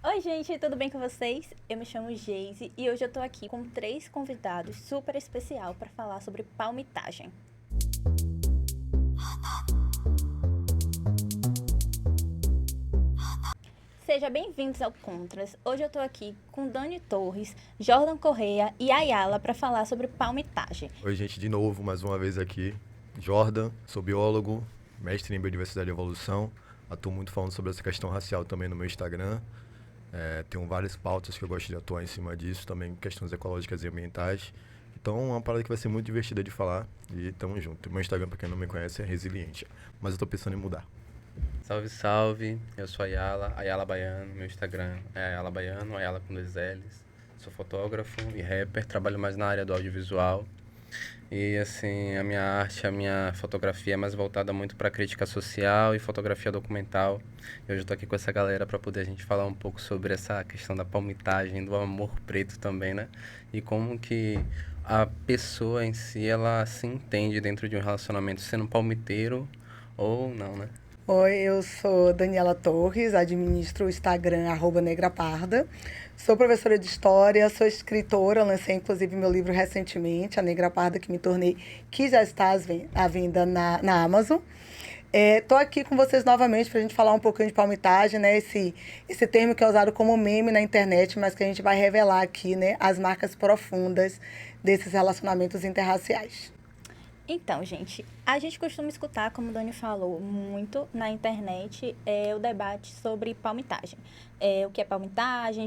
Oi, gente, tudo bem com vocês? Eu me chamo Geise e hoje eu tô aqui com 3 convidados super especial para falar sobre palmitagem. Sejam bem-vindos ao Contras. Hoje eu tô aqui com Dani Torres, Jordan Correia e Ayala para falar sobre palmitagem. Oi, gente, de novo, mais uma vez aqui. Jordan, sou biólogo, mestre em biodiversidade e evolução. Atuo muito falando sobre essa questão racial também no meu Instagram. Tenho várias pautas que eu gosto de atuar em cima disso, também questões ecológicas e ambientais. Então, é uma parada que vai ser muito divertida de falar e tamo junto. Meu Instagram, pra quem não me conhece, é Resiliente, mas eu tô pensando em mudar. Salve, salve. Eu sou Ayala, Ayala Baiano. Meu Instagram é Ayala Baiano, Ayala com 2 L's. Sou fotógrafo e rapper, trabalho mais na área do audiovisual. E assim, a minha arte, a minha fotografia é mais voltada muito para crítica social e fotografia documental. E hoje eu tô aqui com essa galera para poder a gente falar um pouco sobre essa questão da palmitagem, do amor preto também, né? E como que a pessoa em si, ela se entende dentro de um relacionamento sendo palmiteiro ou não, né? Oi, eu sou Daniela Torres, administro o Instagram @negraparda. Sou professora de História, sou escritora, lancei inclusive meu livro recentemente, A Negra Parda que me tornei, que já está à venda na Amazon. Estou aqui com vocês novamente para a gente falar um pouquinho de palmitagem, né? Esse termo que é usado como meme na internet, mas que a gente vai revelar aqui, né? As marcas profundas desses relacionamentos interraciais. Então, gente, a gente costuma escutar, como o Dani falou, muito na internet o debate sobre palmitagem. O que é palmitagem?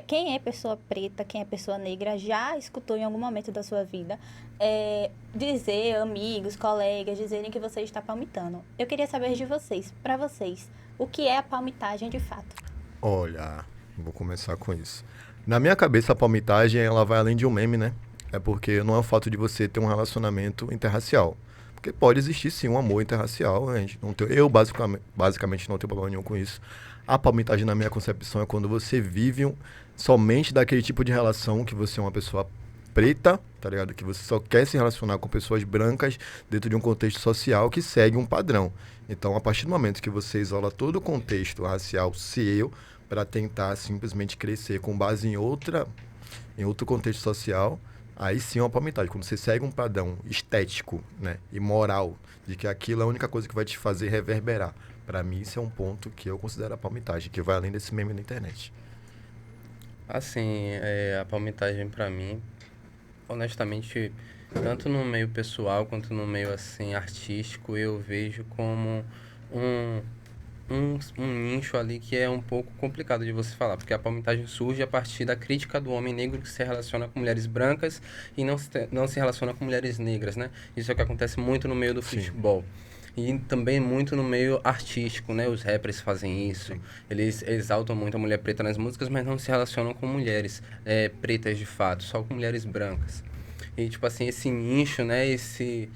Quem é pessoa preta, quem é pessoa negra, já escutou em algum momento da sua vida dizer, amigos, colegas, dizerem que você está palmitando. Eu queria saber de vocês, para vocês, o que é a palmitagem de fato? Olha, vou começar com isso. Na minha cabeça, a palmitagem, ela vai além de um meme, né? É porque não é o fato de você ter um relacionamento interracial. Porque pode existir sim um amor interracial. A gente não tem, eu basicamente não tenho problema nenhum com isso. A palmitagem, na minha concepção, é quando você vive somente daquele tipo de relação que você é uma pessoa preta, tá ligado? Que você só quer se relacionar com pessoas brancas dentro de um contexto social que segue um padrão. Então, a partir do momento que você isola todo o contexto racial seu para tentar simplesmente crescer com base em outro contexto social, aí sim é uma palmitagem. Quando você segue um padrão estético, né, e moral, de que aquilo é a única coisa que vai te fazer reverberar. Para mim, isso é um ponto que eu considero a palmitagem, que vai além desse meme na internet. Assim, a palmitagem pra mim, honestamente, tanto no meio pessoal quanto no meio assim artístico, eu vejo como um, um nicho ali que é um pouco complicado de você falar, porque a palmitagem surge a partir da crítica do homem negro que se relaciona com mulheres brancas e não se relaciona com mulheres negras, né? Isso é o que acontece muito no meio do Sim, futebol. E também muito no meio artístico, né? Os rappers fazem isso. sim. Eles exaltam muito a mulher preta nas músicas, mas não se relacionam com mulheres pretas de fato, só com mulheres brancas. E, tipo assim, esse nicho, né? Esse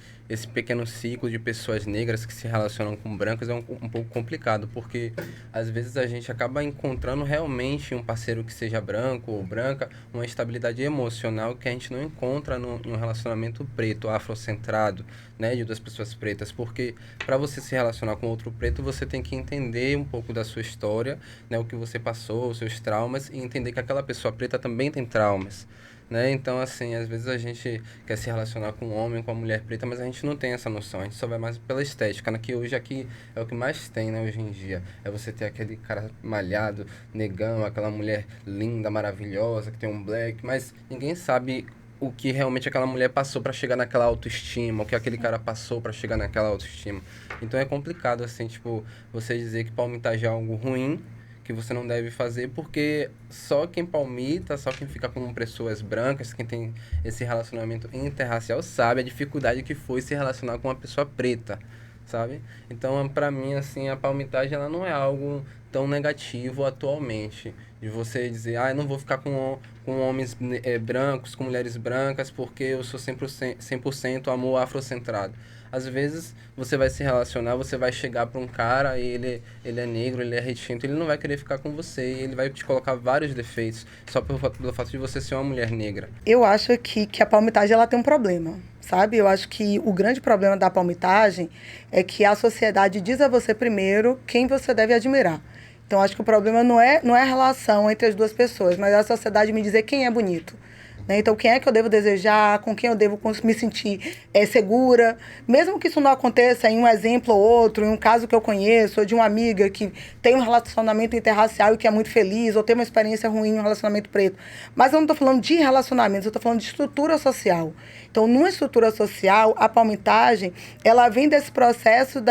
pequeno ciclo de pessoas negras que se relacionam com brancos é um pouco complicado, porque às vezes a gente acaba encontrando realmente um parceiro que seja branco ou branca, uma estabilidade emocional que a gente não encontra em um relacionamento preto, afrocentrado, né? De duas pessoas pretas, porque para você se relacionar com outro preto, você tem que entender um pouco da sua história, né? O que você passou, os seus traumas, e entender que aquela pessoa preta também tem traumas. Né? Então, assim, às vezes a gente quer se relacionar com um homem, com uma mulher preta, mas a gente não tem essa noção, a gente só vai mais pela estética, né? Que hoje aqui é o que mais tem, né, hoje em dia. É você ter aquele cara malhado, negão, aquela mulher linda, maravilhosa, que tem um black, mas ninguém sabe o que realmente aquela mulher passou para chegar naquela autoestima, o que aquele cara passou para chegar naquela autoestima. Então é complicado, assim, tipo, você dizer que palmitagem é algo ruim, que você não deve fazer, porque só quem palmita, só quem fica com pessoas brancas, quem tem esse relacionamento interracial, sabe a dificuldade que foi se relacionar com uma pessoa preta, sabe? Então, para mim, assim, a palmitagem ela não é algo tão negativo atualmente. De você dizer, ah, eu não vou ficar com homens brancos, com mulheres brancas, porque eu sou 100% amor afrocentrado. Às vezes, você vai se relacionar, você vai chegar para um cara e ele é negro, ele é retinto, ele não vai querer ficar com você e ele vai te colocar vários defeitos só pelo fato de você ser uma mulher negra. Eu acho que a palmitagem ela tem um problema, sabe? Eu acho que o grande problema da palmitagem é que a sociedade diz a você primeiro quem você deve admirar. Então, acho que o problema não é a relação entre as duas pessoas, mas a sociedade me dizer quem é bonito. Né? Então, quem é que eu devo desejar, com quem eu devo me sentir segura. Mesmo que isso não aconteça em um exemplo ou outro, em um caso que eu conheço, ou de uma amiga que tem um relacionamento interracial e que é muito feliz, ou tem uma experiência ruim em um relacionamento preto. Mas eu não estou falando de relacionamentos, eu estou falando de estrutura social. Então, numa estrutura social, a palmitagem, ela vem desse processo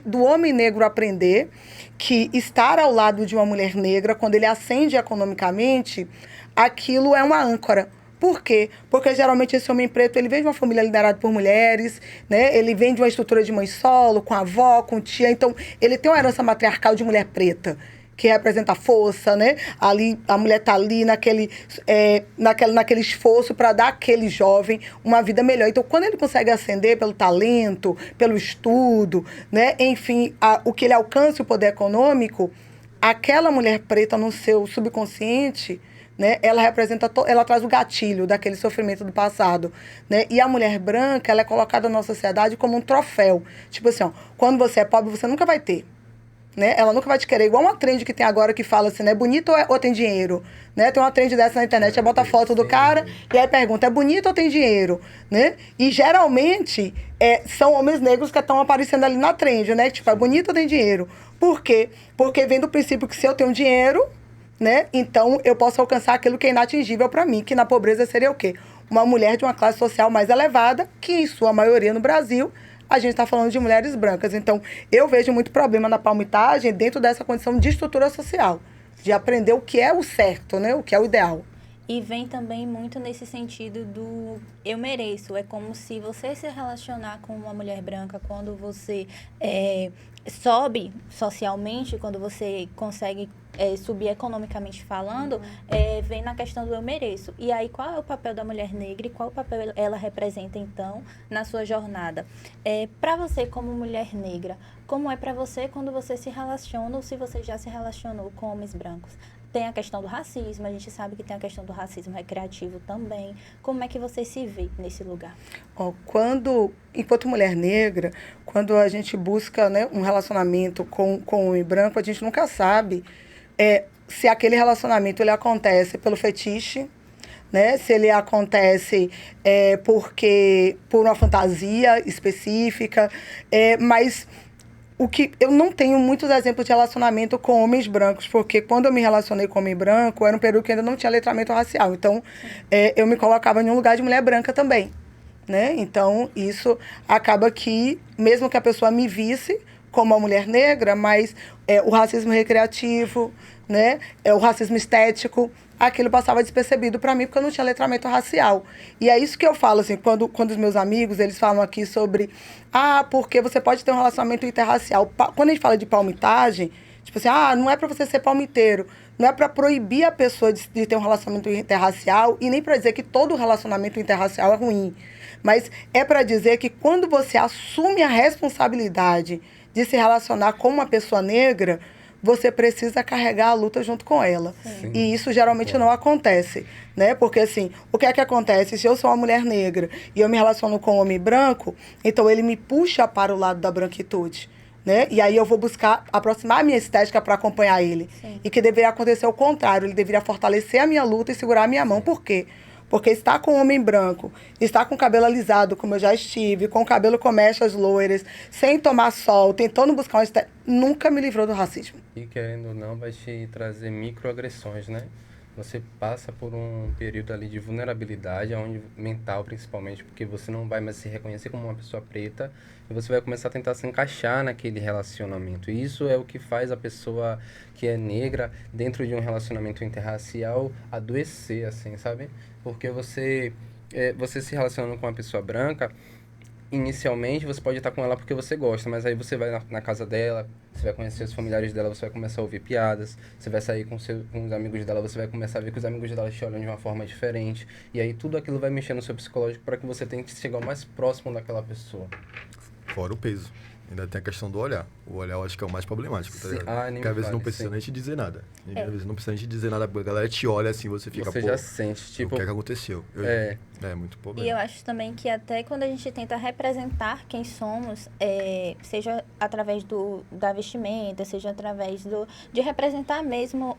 do homem negro aprender que estar ao lado de uma mulher negra, quando ele ascende economicamente, aquilo é uma âncora. Por quê? Porque geralmente esse homem preto, ele vem de uma família liderada por mulheres, né? Ele vem de uma estrutura de mãe solo, com avó, com tia, então ele tem uma herança matriarcal de mulher preta, que representa a força, né? Ali, a mulher está ali naquele esforço para dar àquele jovem uma vida melhor. Então, quando ele consegue ascender pelo talento, pelo estudo, né? Enfim, o que ele alcança o poder econômico, aquela mulher preta no seu subconsciente, né, ela ela traz o gatilho daquele sofrimento do passado, né? E a mulher branca, ela é colocada na sociedade como um troféu. Tipo assim, ó, quando você é pobre, você nunca vai ter. Né? Ela nunca vai te querer. Igual uma trend que tem agora que fala assim, né? Bonito ou tem dinheiro? Né? Tem uma trend dessa na internet, aí bota a foto do cara e aí pergunta, é bonito ou tem dinheiro? Né? E geralmente são homens negros que estão aparecendo ali na trend, né? Tipo, é bonito ou tem dinheiro? Por quê? Porque vem do princípio que se eu tenho dinheiro, né? Então eu posso alcançar aquilo que é inatingível para mim, que na pobreza seria o quê? Uma mulher de uma classe social mais elevada, que em sua maioria no Brasil a gente está falando de mulheres brancas. Então, eu vejo muito problema na palmitagem dentro dessa condição de estrutura social, de aprender o que é o certo, né? O que é o ideal. E vem também muito nesse sentido do eu mereço. É como se você se relacionar com uma mulher branca quando você sobe socialmente, quando você consegue subir economicamente falando, vem na questão do eu mereço. E aí, qual é o papel da mulher negra e qual o papel ela representa, então, na sua jornada? Para você, como mulher negra, como é para você quando você se relaciona ou se você já se relacionou com homens brancos? Tem a questão do racismo, a gente sabe que tem a questão do racismo recreativo também. Como é que você se vê nesse lugar? Enquanto mulher negra, quando a gente busca, né, um relacionamento com um homem branco, a gente nunca sabe se aquele relacionamento ele acontece pelo fetiche, né? Se ele acontece por uma fantasia específica, mas eu não tenho muitos exemplos de relacionamento com homens brancos, porque quando eu me relacionei com homem branco, era um período que ainda não tinha letramento racial. Então, eu me colocava em um lugar de mulher branca também, né? Então, isso acaba que, mesmo que a pessoa me visse como uma mulher negra, mas o racismo recreativo, né? O racismo estético, aquilo passava despercebido para mim, porque eu não tinha letramento racial. E é isso que eu falo, assim, quando os meus amigos, eles falam aqui sobre, porque você pode ter um relacionamento interracial. Quando a gente fala de palmitagem, tipo assim, não é para você ser palmiteiro, não é para proibir a pessoa de ter um relacionamento interracial e nem para dizer que todo relacionamento interracial é ruim. Mas é para dizer que quando você assume a responsabilidade de se relacionar com uma pessoa negra, você precisa carregar a luta junto com ela. Sim. E isso geralmente não acontece, né? Porque, assim, o que é que acontece? Se eu sou uma mulher negra e eu me relaciono com um homem branco, então ele me puxa para o lado da branquitude, né? E aí eu vou buscar aproximar a minha estética para acompanhar ele. Sim. E que deveria acontecer o contrário, ele deveria fortalecer a minha luta e segurar a minha mão. Por quê? Porque estar com um homem branco, estar com o cabelo alisado, como eu já estive, com o cabelo com mechas loiras, sem tomar sol, tentando buscar uma estética, nunca me livrou do racismo. E querendo ou não, vai te trazer microagressões, né? Você passa por um período ali de vulnerabilidade, onde, mental principalmente, porque você não vai mais se reconhecer como uma pessoa preta e você vai começar a tentar se encaixar naquele relacionamento. E isso é o que faz a pessoa que é negra, dentro de um relacionamento interracial, adoecer, assim, sabe? Porque você se relacionando com uma pessoa branca, inicialmente você pode estar com ela porque você gosta, mas aí você vai na casa dela, você vai conhecer os familiares dela, você vai começar a ouvir piadas, você vai sair com os amigos dela, você vai começar a ver que os amigos dela te olham de uma forma diferente, e aí tudo aquilo vai mexer no seu psicológico para que você tente chegar o mais próximo daquela pessoa. Fora o peso. Ainda tem a questão do olhar. O olhar eu acho que é o mais problemático, tá Sim. ligado? Ah, nem Porque às me vezes não fale, precisa sim. nem te dizer nada. É. Às vezes não precisa nem te dizer nada, porque a galera te olha assim, você fica, Você pô, já sente, tipo... o que é que aconteceu? É. É muito E problema. eu acho também que até quando a gente tenta representar quem somos, seja através da vestimenta, seja através de representar mesmo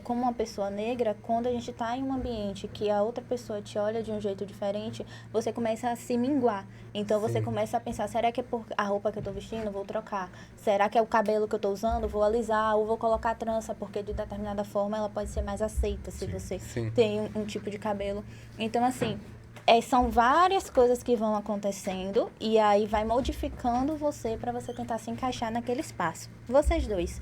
como uma pessoa negra, quando a gente está em um ambiente que a outra pessoa te olha de um jeito diferente, você começa a se minguar. Então você Sim. começa a pensar, será que é por a roupa que eu estou vestindo? Vou trocar. Será que é o cabelo que eu estou usando? Vou alisar ou vou colocar trança, porque de determinada forma ela pode ser mais aceita se você Sim. tem um tipo de cabelo. Então, assim, são várias coisas que vão acontecendo e aí vai modificando você para você tentar se encaixar naquele espaço. Vocês dois,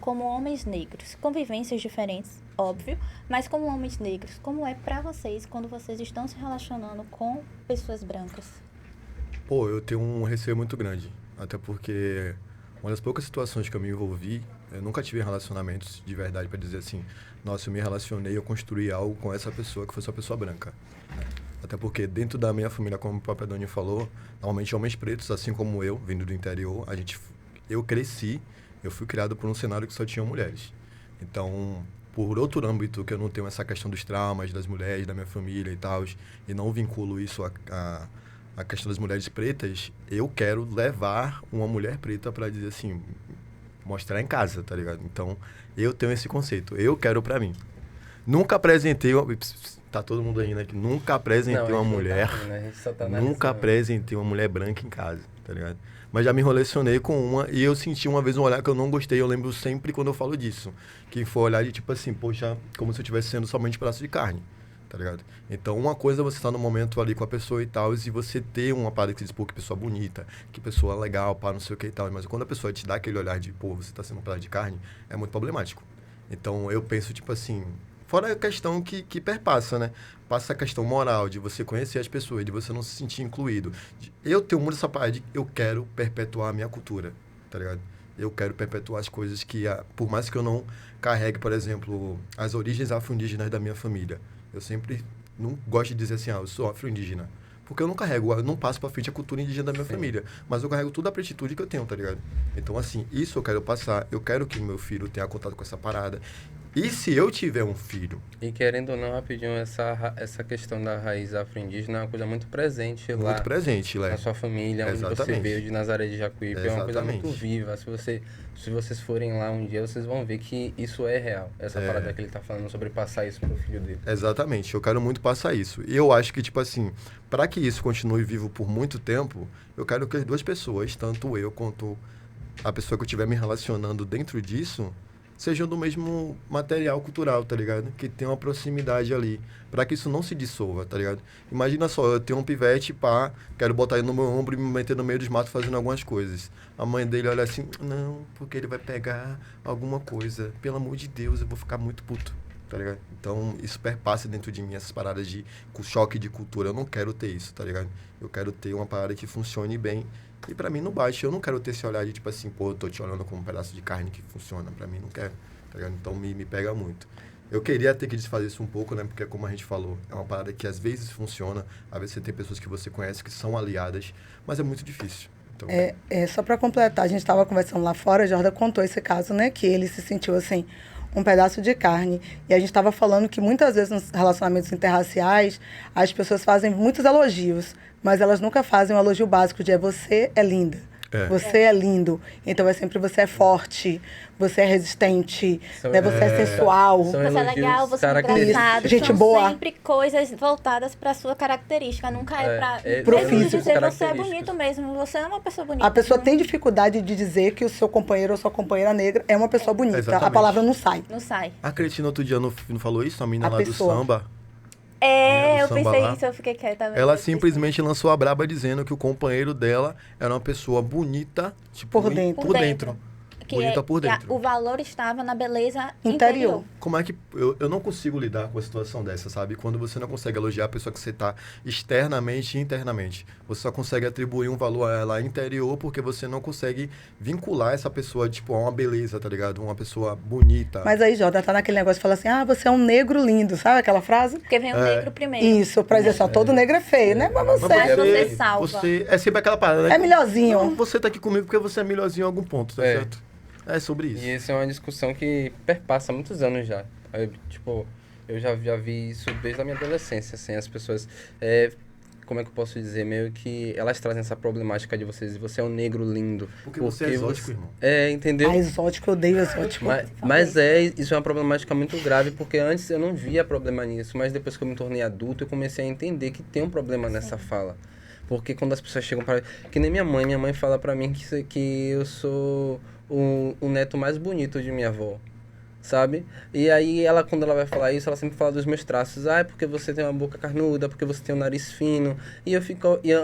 como homens negros, convivências diferentes, óbvio, mas como homens negros, como é para vocês quando vocês estão se relacionando com pessoas brancas? Pô, eu tenho um receio muito grande. Até porque uma das poucas situações que eu me envolvi, eu nunca tive relacionamentos de verdade pra dizer assim, nossa, eu me relacionei, eu construí algo com essa pessoa que fosse uma pessoa branca. Né? Até porque dentro da minha família, como o próprio Dani falou, normalmente homens pretos, assim como eu, vindo do interior, eu cresci, eu fui criado por um cenário que só tinha mulheres. Então, por outro âmbito, que eu não tenho essa questão dos traumas das mulheres, da minha família e tal, e não vinculo isso a questão das mulheres pretas, eu quero levar uma mulher preta para dizer assim, mostrar em casa, tá ligado? Então, eu tenho esse conceito, eu quero pra mim. Nunca apresentei, tá todo mundo aí, né? Que nunca apresentei Não, a uma gente não mulher, tá rindo, a gente só tá nunca analisando. apresentei uma mulher branca em casa, tá ligado? Mas já me relacionei com uma e eu senti uma vez um olhar que eu não gostei, eu lembro sempre quando eu falo disso, que foi olhar de tipo assim, poxa, como se eu estivesse sendo somente pedaço de carne. Tá ligado? Então, uma coisa é você estar no momento ali com a pessoa e tal, e você ter uma parada que diz, pô, que pessoa bonita, que pessoa legal, pá, não sei o que e tal. Mas quando a pessoa te dá aquele olhar de, pô, você tá sendo um pedaço de carne, é muito problemático. Então, eu penso, tipo assim, fora a questão que perpassa, né? Passa a questão moral, de você conhecer as pessoas, de você não se sentir incluído. Eu tenho muito essa parada de, eu quero perpetuar a minha cultura, tá ligado? Eu quero perpetuar as coisas que, por mais que eu não carregue, por exemplo, as origens afro-indígenas da minha família, eu sempre não gosto de dizer assim, eu sou afro-indígena. Porque eu não carrego, eu não passo pra frente a cultura indígena da minha família. Mas eu carrego toda a pretitude que eu tenho, tá ligado? Então, assim, isso eu quero passar. Eu quero que meu filho tenha contato com essa parada. E se eu tiver um filho, E querendo ou não, rapidinho, essa questão da raiz afro-indígena é uma coisa muito presente lá. muito presente, Lé. Na sua família, onde você Exatamente. veio de Nazaré de Jacuípe, é uma coisa muito Exatamente. viva. Se vocês forem lá um dia, vocês vão ver que isso é real. Essa É. parada que ele tá falando sobre passar isso pro filho dele. Exatamente, eu quero muito passar isso. E eu acho que, tipo assim, para que isso continue vivo por muito tempo, eu quero que as duas pessoas, tanto eu quanto a pessoa que eu estiver me relacionando dentro disso, sejam do mesmo material cultural, tá ligado? Que tenha uma proximidade ali, para que isso não se dissolva, tá ligado? Imagina só, eu tenho um pivete, pá, quero botar ele no meu ombro e me meter no meio dos matos fazendo algumas coisas. A mãe dele olha assim, não, porque ele vai pegar alguma coisa. Pelo amor de Deus, eu vou ficar muito puto, tá ligado? Então, isso perpassa dentro de mim, essas paradas de choque de cultura. Eu não quero ter isso, tá ligado? Eu quero ter uma parada que funcione bem. E pra mim não bate. Eu não quero ter esse olhar de tipo assim, pô, eu tô te olhando como um pedaço de carne que funciona. Pra mim não quero, tá ligado? Então me pega muito. Eu queria ter que desfazer isso um pouco, né? Porque como a gente falou, é uma parada que às vezes funciona. Às vezes você tem pessoas que você conhece que são aliadas, mas é muito difícil. Então, Só para completar, a gente estava conversando lá fora, a Jorda contou esse caso, né? Que ele se sentiu assim, um pedaço de carne. E a gente estava falando que muitas vezes nos relacionamentos interraciais, as pessoas fazem muitos elogios, mas elas nunca fazem o elogio básico de você é linda. É. Você é lindo. Então é sempre você é forte, você é resistente, né? Você é sensual. São Você é elogios legal, você é característicos. engraçado. Gente são boa. sempre coisas voltadas para sua característica. Nunca é pra pro mesmo físico. dizer você é Característicos. bonito mesmo. Você é uma pessoa bonita. A pessoa não- tem dificuldade de dizer que o seu companheiro ou sua companheira negra é uma pessoa bonita. A Exatamente. palavra não sai. Não sai. a Cretina outro dia não falou isso? A menina A lá pessoa. do samba. É, do eu samba pensei lá. isso, eu fiquei quieta. Ela simplesmente lançou a braba dizendo que o companheiro dela era uma pessoa bonita, tipo, Por dentro. Por dentro. Bonita por que dentro. o valor estava na beleza Interior. interior. Como é que... Eu não consigo lidar com uma situação dessa, sabe? Quando você não consegue elogiar a pessoa que você tá externamente e internamente. Você só consegue atribuir um valor a ela interior porque você não consegue vincular essa pessoa, tipo, a uma beleza, tá ligado? Uma pessoa bonita. Mas aí, Jota, tá naquele negócio de falar assim, você é um negro lindo, sabe aquela frase? Porque vem o negro primeiro. Isso, pra dizer só, todo negro é feio, né? Mas você Mas você salva. Você é sempre aquela parada, né? é melhorzinho. Não, você tá aqui comigo porque você é melhorzinho em algum ponto, tá É. certo? É sobre isso. E essa é uma discussão que perpassa muitos anos já. Aí, tipo, eu já vi isso desde a minha adolescência, assim, as pessoas... como é que eu posso dizer? Meio que elas trazem essa problemática de você é um negro lindo. Porque você é exótico, irmão. Entendeu? Exótico, eu odeio exótico. Mas isso é uma problemática muito grave, porque antes eu não via problema nisso, mas depois que eu me tornei adulto, eu comecei a entender que tem um problema nessa fala. Porque quando as pessoas chegam para... Que nem minha mãe fala pra mim que eu sou o neto mais bonito de minha avó, sabe? E aí, quando ela vai falar isso, ela sempre fala dos meus traços. É porque você tem uma boca carnuda, porque você tem um nariz fino.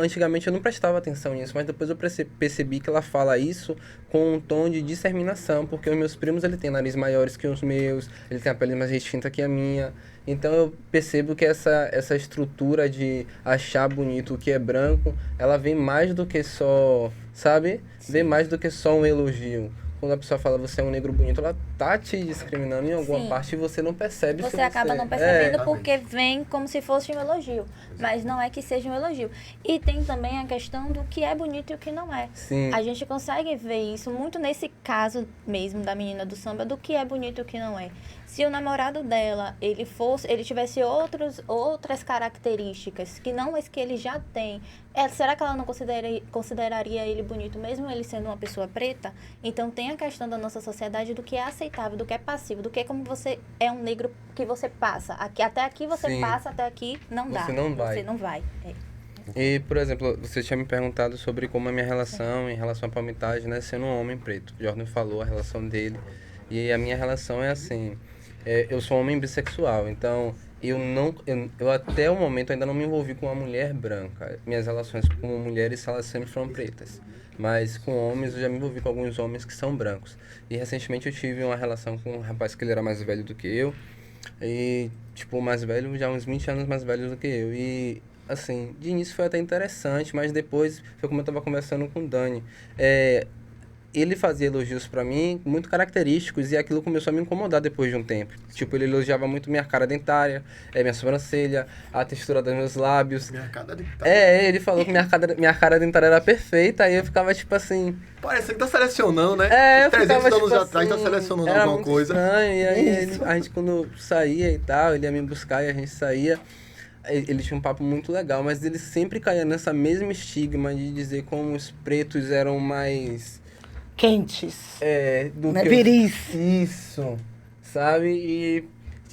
Antigamente eu não prestava atenção nisso, mas depois eu percebi que ela fala isso com um tom de discriminação, porque os meus primos, ele tem nariz maiores que os meus, ele tem a pele mais retinta que a minha. Então eu percebo que essa estrutura de achar bonito o que é branco, ela vem mais do que só, sabe? Vem mais do que só um elogio. Quando a pessoa fala você é um negro bonito, ela tá te discriminando em alguma Sim. parte e você não percebe. Você acaba não percebendo porque vem como se fosse um elogio. Mas não é que seja um elogio. E tem também a questão do que é bonito e o que não é. Sim. A gente consegue ver isso muito nesse caso mesmo da menina do samba, do que é bonito e o que não é. Se o namorado dela, ele tivesse outras características que não as que ele já tem, será que ela não consideraria ele bonito, mesmo ele sendo uma pessoa preta? Então tem a questão da nossa sociedade do que é aceitável, do que é passivo, do que é como você é um negro que você passa. Até aqui você Sim. passa, até aqui não dá. Você não vai. Você não vai. E, por exemplo, você tinha me perguntado sobre como é a minha relação em relação à palmitagem, né? Sendo um homem preto. O Jordan falou a relação dele. E a minha relação é assim... eu sou um homem bissexual, então eu até o momento ainda não me envolvi com uma mulher branca. Minhas relações com mulheres, elas sempre foram pretas. Mas com homens, eu já me envolvi com alguns homens que são brancos. E recentemente eu tive uma relação com um rapaz que ele era mais velho do que eu. E, tipo, mais velho, já uns 20 anos mais velho do que eu. E, assim, de início foi até interessante, mas depois foi como eu tava conversando com o Dani. Ele fazia elogios pra mim muito característicos e aquilo começou a me incomodar depois de um tempo. Tipo, ele elogiava muito minha cara dentária, minha sobrancelha, a textura dos meus lábios. Minha cara dentária. Ele falou que minha cara dentária era perfeita, aí eu ficava tipo assim... Parece que tá selecionando, né? Eu 300 ficava anos tipo atrás tá assim, selecionando era alguma muito coisa. estranho, e aí a gente quando saía e tal, ele ia me buscar e a gente saía. Ele tinha um papo muito legal, mas ele sempre caía nessa mesma estigma de dizer como os pretos eram mais... Quentes. do Né? que Viris. Isso, sabe?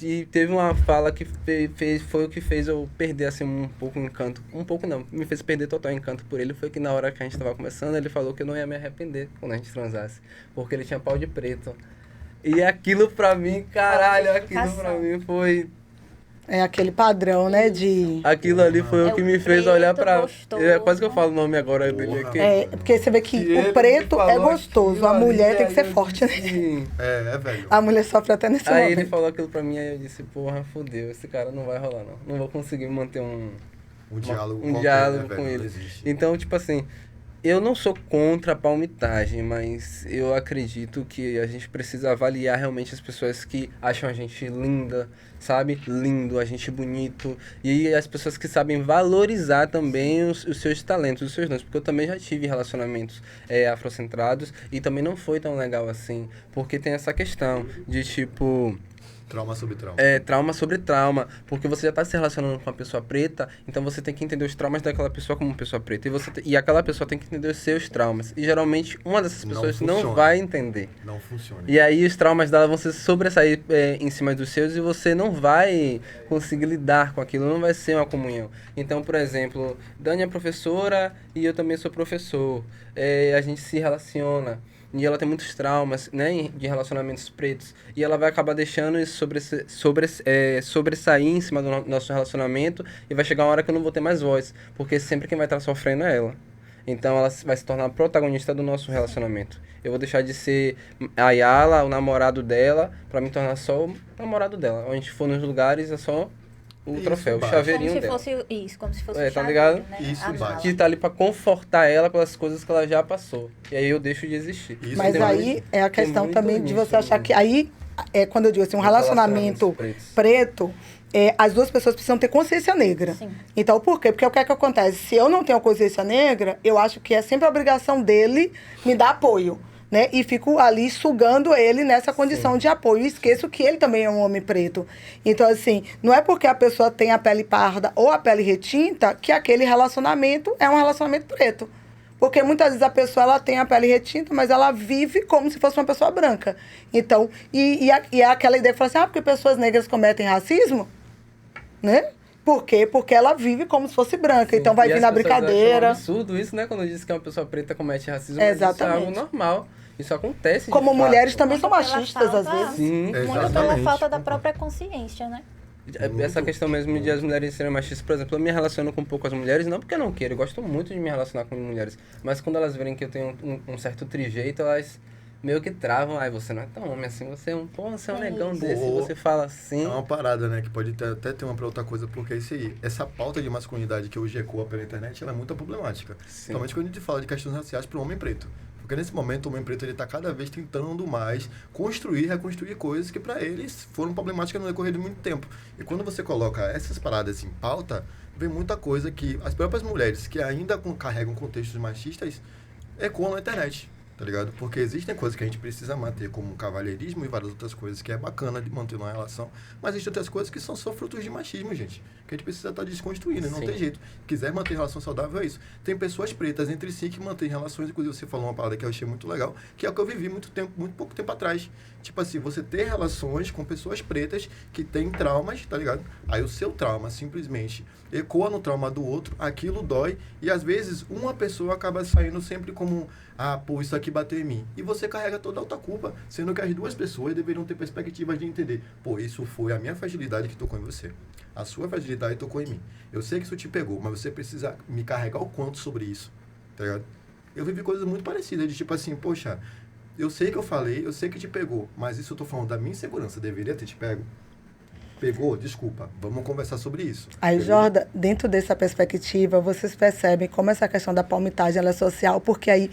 E teve uma fala que foi o que fez eu perder assim um pouco o encanto. Um pouco não, me fez perder total o encanto por ele. Foi que na hora que a gente tava conversando, ele falou que eu não ia me arrepender quando a gente transasse. Porque ele tinha pau de preto. E aquilo pra mim, caralho, aquilo pra mim foi... É aquele padrão, né, de... Aquilo ali foi o que me fez preto olhar pra... gostoso. Quase que eu falo o nome agora dele aqui. Porque você vê que o preto é gostoso, a mulher tem que ser forte, né? Sim. É velho. A mulher sofre até nesse Aí momento. ele falou aquilo pra mim, aí eu disse, porra, fodeu, esse cara não vai rolar não. Não vou conseguir manter um diálogo diálogo né, com velho? ele. Não existe. Então, tipo assim, eu não sou contra a palmitagem, mas eu acredito que a gente precisa avaliar realmente as pessoas que acham a gente linda, sabe? Lindo, a gente bonito. E as pessoas que sabem valorizar também os seus talentos, os seus dons. Porque eu também já tive relacionamentos afrocentrados e também não foi tão legal assim. Porque tem essa questão de tipo... Trauma sobre trauma. Trauma sobre trauma, porque você já está se relacionando com uma pessoa preta, então você tem que entender os traumas daquela pessoa como pessoa preta, e aquela pessoa tem que entender os seus traumas, e geralmente uma dessas pessoas não vai entender. Não funciona. E aí os traumas dela vão se sobressair em cima dos seus, e você não vai conseguir lidar com aquilo, não vai ser uma comunhão. Então, por exemplo, Dani é professora e eu também sou professor, a gente se relaciona, e ela tem muitos traumas, né, de relacionamentos pretos, e ela vai acabar deixando isso sobressair em cima do nosso relacionamento, e vai chegar uma hora que eu não vou ter mais voz, porque sempre quem vai estar sofrendo é ela. Então ela vai se tornar a protagonista do nosso relacionamento. Eu vou deixar de ser a Yala, o namorado dela, pra me tornar só o namorado dela. Onde a gente for nos lugares, é só o Isso, troféu, o basta. chaveirinho Como se dela. fosse isso, como se fosse É, o tá chaveiro, ligado? né? Isso, A basta. mala. Que tá ali pra confortar ela pelas coisas que ela já passou. E aí eu deixo de existir. Isso Mas tem aí muito- é a tem questão muito também de nisso, você achar né? que... Aí, quando eu digo assim, um relacionamento Relacionamentos preto, as duas pessoas precisam ter consciência negra. Sim. Então, por quê? Porque o que é que acontece? Se eu não tenho consciência negra, eu acho que é sempre a obrigação dele me dar apoio, né? E fico ali sugando ele nessa condição de apoio. E esqueço que ele também é um homem preto. Então, assim, não é porque a pessoa tem a pele parda ou a pele retinta que aquele relacionamento é um relacionamento preto. Porque muitas vezes a pessoa ela tem a pele retinta, mas ela vive como se fosse uma pessoa branca. Então, e é aquela ideia de falar assim, porque pessoas negras cometem racismo, né? Por quê? Porque ela vive como se fosse branca. Então vai E vir as na pessoas acham brincadeira. um absurdo isso, né? Quando diz que uma pessoa preta comete racismo, mas isso é Exatamente. algo normal. Isso acontece de Como fato. mulheres também são Muito pela machistas, às falta- vezes. Sim. Muito pela Exatamente. falta da própria consciência, né? Essa questão mesmo de as mulheres serem machistas, por exemplo, eu me relaciono com poucas mulheres, não porque eu não quero, eu gosto muito de me relacionar com mulheres, mas quando elas verem que eu tenho um certo trijeito, elas meio que travam, ai, você não é tão homem assim, você é um, pô, você é um É negão isso. desse, Pô, você fala assim. É uma parada, né? Que pode até ter uma pra outra coisa, porque isso aí, essa pauta de masculinidade que hoje ecoa pela internet, ela é muito problemática. Sim. Principalmente quando a gente fala de questões raciais para o homem preto. Porque nesse momento o homem preto ele tá cada vez tentando mais construir, reconstruir coisas que para eles foram problemáticas no decorrer de muito tempo. E quando você coloca essas paradas em pauta, vem muita coisa que as próprias mulheres que ainda carregam contextos machistas ecoam na internet. Tá ligado? Porque existem coisas que a gente precisa manter, como o cavalheirismo e várias outras coisas que é bacana de manter numa relação, mas existem outras coisas que são só frutos de machismo, gente. Que a gente precisa estar desconstruindo, não Sim. tem jeito. Quiser manter relação saudável, é isso. Tem pessoas pretas entre si que mantêm relações, inclusive você falou uma palavra que eu achei muito legal, que é o que eu vivi muito pouco tempo atrás. Tipo assim, você ter relações com pessoas pretas que têm traumas, tá ligado? Aí o seu trauma simplesmente ecoa no trauma do outro, aquilo dói, e às vezes uma pessoa acaba saindo sempre como, pô, isso aqui bateu em mim. E você carrega toda a outra culpa, sendo que as duas pessoas deveriam ter perspectivas de entender, pô, isso foi a minha fragilidade que tocou em você. A sua fragilidade tocou em mim. Eu sei que isso te pegou, mas você precisa me carregar o quanto sobre isso, tá ligado? Eu vivi coisas muito parecidas, de tipo assim, poxa, eu sei que eu falei, eu sei que te pegou, mas isso eu tô falando da minha insegurança, deveria ter te pego. Pegou? Desculpa, vamos conversar sobre isso. Aí, Beleza? Jordan, dentro dessa perspectiva, vocês percebem como essa questão da palmitagem ela é social, porque aí,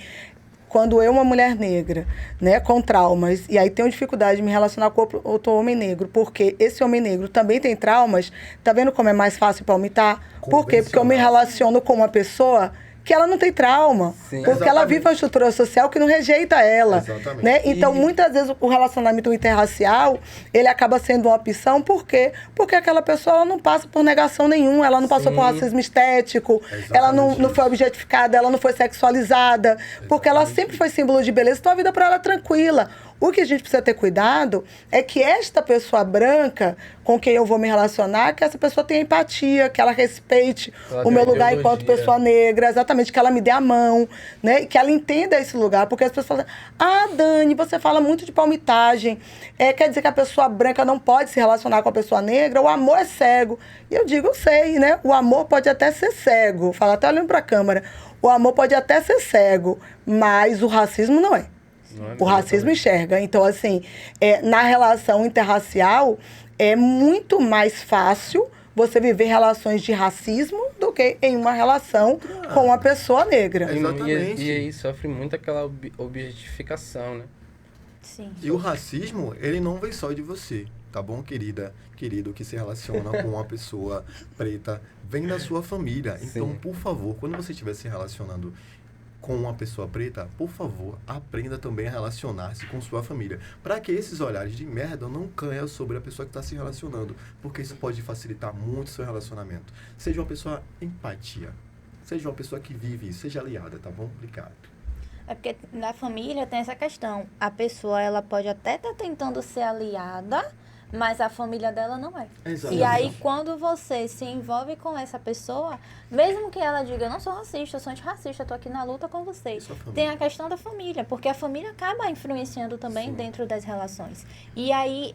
quando eu, uma mulher negra, né, com traumas, e aí tenho dificuldade de me relacionar com outro homem negro, porque esse homem negro também tem traumas, tá vendo como é mais fácil palmitar? Por quê? Porque eu me relaciono com uma pessoa que ela não tem trauma, Sim. porque ela Exatamente. vive uma estrutura social que não rejeita ela, Exatamente. né? Então, E- muitas vezes o relacionamento interracial, ele acaba sendo uma opção, por quê? Porque aquela pessoa ela não passa por negação nenhuma, ela não passou Sim. por racismo estético, Exatamente ela não isso. foi objetificada, ela não foi sexualizada, porque ela sempre foi símbolo de beleza, então a vida para ela é tranquila. O que a gente precisa ter cuidado é que esta pessoa branca com quem eu vou me relacionar, que essa pessoa tenha empatia, que ela respeite Ela o meu tenha lugar enquanto ideologia. pessoa negra, exatamente, que ela me dê a mão, né? Que ela entenda esse lugar, porque as pessoas falam, Dani, você fala muito de palmitagem, quer dizer que a pessoa branca não pode se relacionar com a pessoa negra, o amor é cego. E eu digo, eu sei, né? O amor pode até ser cego, fala até olhando para a câmera, o amor pode até ser cego, mas o racismo não é. Não é O racismo enxerga. Então, assim, na relação interracial, é muito mais fácil você viver relações de racismo do que em uma relação com uma pessoa negra. Exatamente. E aí sofre muito aquela objetificação, né? Sim. E o racismo, ele não vem só de você, tá bom, querida, querido, que se relaciona com uma pessoa preta, vem da sua família. Então, Sim. por favor, quando você estiver se relacionando com uma pessoa preta, por favor, aprenda também a relacionar-se com sua família, para que esses olhares de merda não caiam sobre a pessoa que está se relacionando, porque isso pode facilitar muito o seu relacionamento. Seja uma pessoa empatia, seja uma pessoa que vive, seja aliada, tá bom? Obrigado. É porque na família tem essa questão. A pessoa, ela pode até estar tentando ser aliada, mas a família dela não é. Exatamente. E aí, quando você se envolve com essa pessoa, mesmo que ela diga, eu não sou racista, eu sou antirracista, eu tô aqui na luta com vocês. Sua família. Tem a questão da família, porque a família acaba influenciando também Sim. dentro das relações. E aí,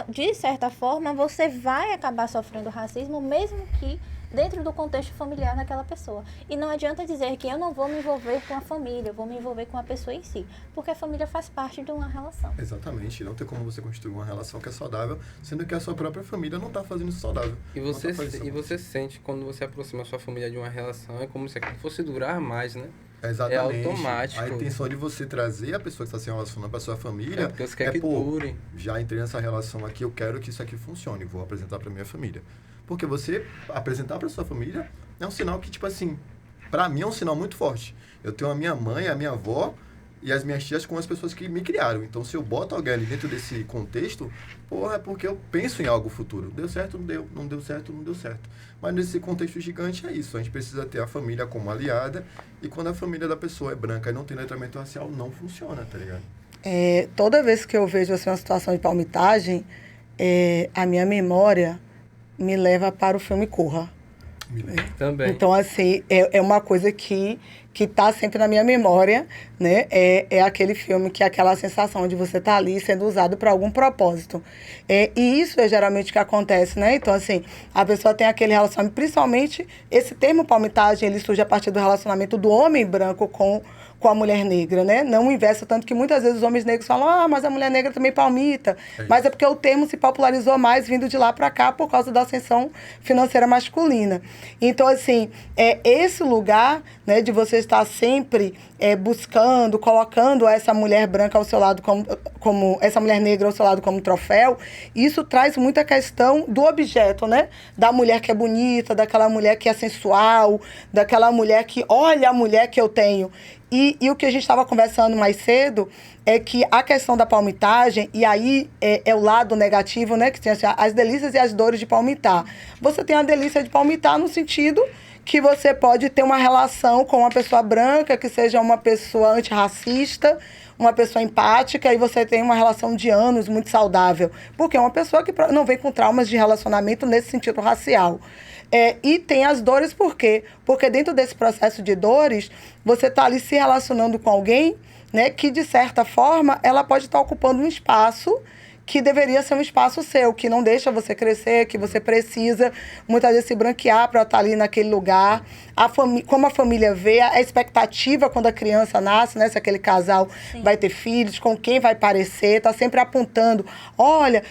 de certa forma, você vai acabar sofrendo racismo, mesmo que dentro do contexto familiar daquela pessoa. E não adianta dizer que eu não vou me envolver com a família, eu vou me envolver com a pessoa em si, porque a família faz parte de uma relação. Exatamente, não tem como você construir uma relação que é saudável, sendo que a sua própria família não está fazendo isso saudável. E você sente, quando você aproxima a sua família de uma relação, é como se aquilo fosse durar mais, né? Exatamente. É automático. A intenção de você trazer a pessoa que está se relacionando para sua família porque você quer que dure. Já entrei nessa relação aqui, eu quero que isso aqui funcione, vou apresentar para minha família. Porque você apresentar para sua família é um sinal que, tipo assim, para mim é um sinal muito forte. Eu tenho a minha mãe, a minha avó e as minhas tias com as pessoas que me criaram. Então, se eu boto alguém ali dentro desse contexto, porra, é porque eu penso em algo futuro. Deu certo, não deu. Não deu certo, não deu certo. Mas nesse contexto gigante é isso. A gente precisa ter a família como aliada. E quando a família da pessoa é branca e não tem letramento racial, não funciona, tá ligado? Toda vez que eu vejo assim, uma situação de palmitagem, a minha memória me leva para o filme Corra. Também. Então, assim, é uma coisa que está sempre na minha memória, né? É aquele filme que é aquela sensação de você estar ali sendo usado para algum propósito. E isso é geralmente o que acontece, né? Então, assim, a pessoa tem aquele relacionamento, principalmente esse termo palmitagem, ele surge a partir do relacionamento do homem branco com a mulher negra, né? Não o inverso, tanto que muitas vezes os homens negros falam, mas a mulher negra também palmita. Mas é porque o termo se popularizou mais vindo de lá para cá por causa da ascensão financeira masculina. Então, assim, esse lugar, né, de você estar sempre buscando, colocando essa mulher branca ao seu lado como essa mulher negra ao seu lado como troféu, isso traz muita questão do objeto, né? Da mulher que é bonita, daquela mulher que é sensual, daquela mulher que olha a mulher que eu tenho. E o que a gente estava conversando mais cedo é que a questão da palmitagem, e aí é o lado negativo, né? Que tem as delícias e as dores de palmitar. Você tem a delícia de palmitar no sentido que você pode ter uma relação com uma pessoa branca, que seja uma pessoa antirracista, uma pessoa empática, e você tem uma relação de anos muito saudável. Porque é uma pessoa que não vem com traumas de relacionamento nesse sentido racial. E tem as dores, por quê? Porque dentro desse processo de dores, você está ali se relacionando com alguém, né, que, de certa forma, ela pode estar ocupando um espaço que deveria ser um espaço seu, que não deixa você crescer, que você precisa, muitas vezes, se branquear para estar ali naquele lugar. Como a família vê, a expectativa quando a criança nasce, né? Se aquele casal vai ter filhos, com quem vai parecer, tá sempre apontando, olha,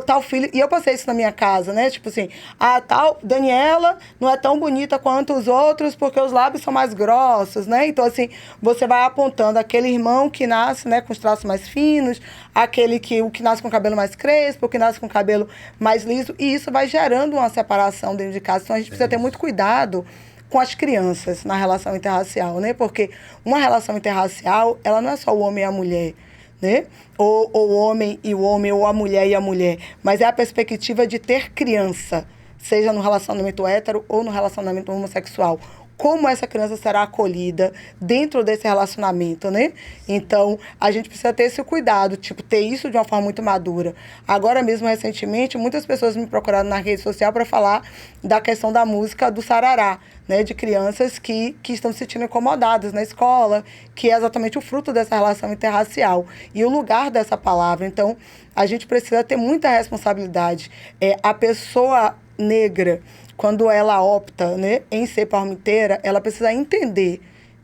tal filho... E eu passei isso na minha casa, né? Tipo assim, a tal Daniela não é tão bonita quanto os outros porque os lábios são mais grossos, né? Então, assim, você vai apontando aquele irmão que nasce, né, com os traços mais finos, o que nasce com o cabelo mais crespo, o que nasce com o cabelo mais liso, e isso vai gerando uma separação dentro de casa. Então, a gente precisa ter muito cuidado com as crianças na relação interracial, né? Porque uma relação interracial, ela não é só o homem e a mulher, né? Ou o homem, ou a mulher e a mulher, mas é a perspectiva de ter criança, seja no relacionamento hétero ou no relacionamento homossexual. Como essa criança será acolhida dentro desse relacionamento, né? Então, a gente precisa ter esse cuidado, ter isso de uma forma muito madura. Agora mesmo, recentemente, muitas pessoas me procuraram na rede social para falar da questão da música do Sarará, né? De crianças que estão se sentindo incomodadas na escola, que é exatamente o fruto dessa relação interracial. E o lugar dessa palavra. Então, a gente precisa ter muita responsabilidade. A pessoa negra, quando ela opta, né, em ser palmiteira, ela precisa entender